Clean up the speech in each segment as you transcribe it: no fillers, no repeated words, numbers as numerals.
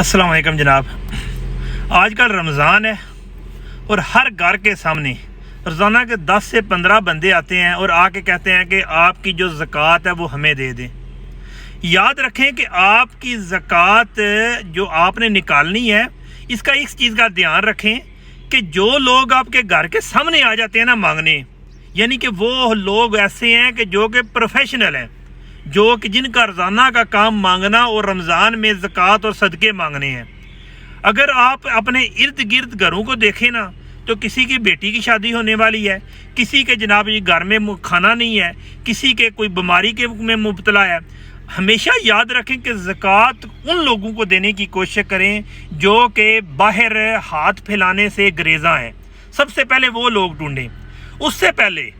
अस्सलाम वालेकुम जनाब। आज कल रमज़ान है और हर घर के सामने रोज़ाना के 10 से 15 बंदे आते हैं और आके कहते हैं कि आपकी जो ज़कात है वो हमें दे दें। याद रखें कि आपकी ज़कात जो आपने निकालनी है, इसका इस चीज़ का ध्यान रखें कि जो लोग आपके घर के सामने आ जाते हैं ना मांगने, यानी कि वो लोग ऐसे हैं कि जो कि प्रोफेशनल हैं, जो कि जिनका रोज़ाना का काम मांगना और रमज़ान में ज़कात और सदक़े मांगने हैं। अगर आप अपने इर्द गिर्द घरों को देखें ना, तो किसी की बेटी की शादी होने वाली है, किसी के जनाब ये घर में खाना नहीं है, किसी के कोई बीमारी के में मुब्तला है। हमेशा याद रखें कि ज़कात उन लोगों को देने की कोशिश करें जो कि बाहर हाथ फैलाने से गुरेज़ा हैं। सबसे पहले वो लोग ढूंढें। उससे पहले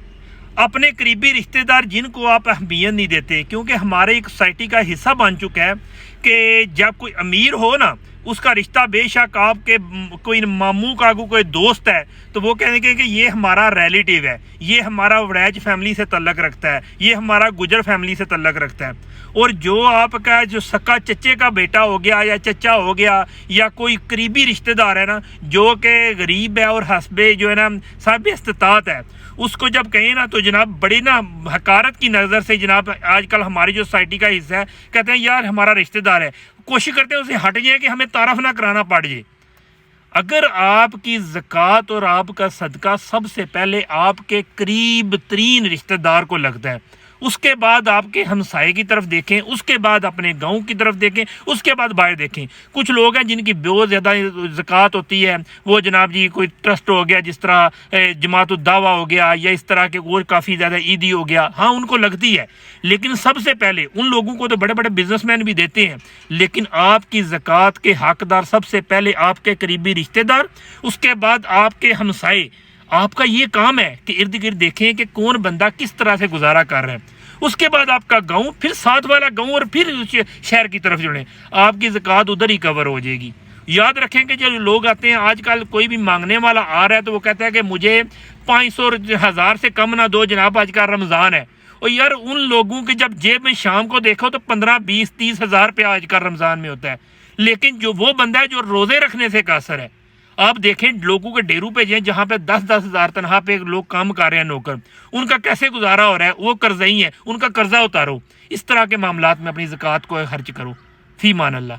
अपने करीबी रिश्तेदार जिनको आप अहमियत नहीं देते, क्योंकि हमारे एक सोसाइटी का हिस्सा बन चुका है कि जब कोई अमीर हो ना, उसका रिश्ता बेशक आपके कोई मामू का कोई दोस्त है तो वो कहेंगे कि ये हमारा रिलेटिव है, ये हमारा वड़ैज फैमिली से तल्लक रखता है, ये हमारा गुजर फैमिली से तल्लक रखता है। और जो आपका जो सक्का चच्चे का बेटा हो गया या चचा हो गया या कोई करीबी रिश्तेदार है ना, जो कि गरीब है और हस्बे जो है ना साहब इस्तात है, उसको जब कहें ना तो जनाब बड़ी ना हकारत की नज़र से जनाब आजकल हमारी जो सोसाइटी का हिस्सा है कहते हैं यार हमारा रिश्तेदार है, कोशिश करते हैं उसे हट जाए कि हमें तारफ़ ना कराना पड़ जाए। अगर आपकी ज़कात और आपका सदका सबसे पहले आपके करीब तरीन रिश्तेदार को लगता है, उसके बाद आपके हमसाये की तरफ देखें, उसके बाद अपने गांव की तरफ देखें, उसके बाद बाहर देखें। कुछ लोग हैं जिनकी बहुत ज़्यादा ज़कात होती है, वो जनाब जी कोई ट्रस्ट हो गया, जिस तरह जमात दावा हो गया या इस तरह के और काफ़ी ज़्यादा ईदी हो गया, हाँ उनको लगती है। लेकिन सबसे पहले उन लोगों को तो बड़े बड़े बिजनेसमैन भी देते हैं, लेकिन आपकी ज़कात के हकदार सबसे पहले आपके करीबी रिश्तेदार, उसके बाद आपके हमसाये। आपका ये काम है कि इर्द गिर्द देखें कि कौन बंदा किस तरह से गुजारा कर रहा है, उसके बाद आपका गांव, फिर साथ वाला गांव और फिर शहर की तरफ जुड़ें, आपकी ज़कात उधर ही कवर हो जाएगी। याद रखें कि जो लोग आते हैं आजकल, कोई भी मांगने वाला आ रहा है तो वो कहता है कि मुझे 500 1000 से कम ना दो जनाब, आज का रमज़ान है। और यार उन लोगों की जब जेब में शाम को देखो तो 15 20 30 हज़ार रुपया आज का रमज़ान में होता है, लेकिन जो वो बंदा है जो रोज़े रखने से कासर है, आप देखें लोगों के डेरू पे जाएं जहाँ पे 10-10 हज़ार तनहा पे लोग काम कर रहे हैं, नौकर, उनका कैसे गुजारा हो रहा है, वो कर्ज़ई है, उनका कर्जा उतारो। इस तरह के मामलात में अपनी ज़कात को खर्च करो। फी मान अल्लाह।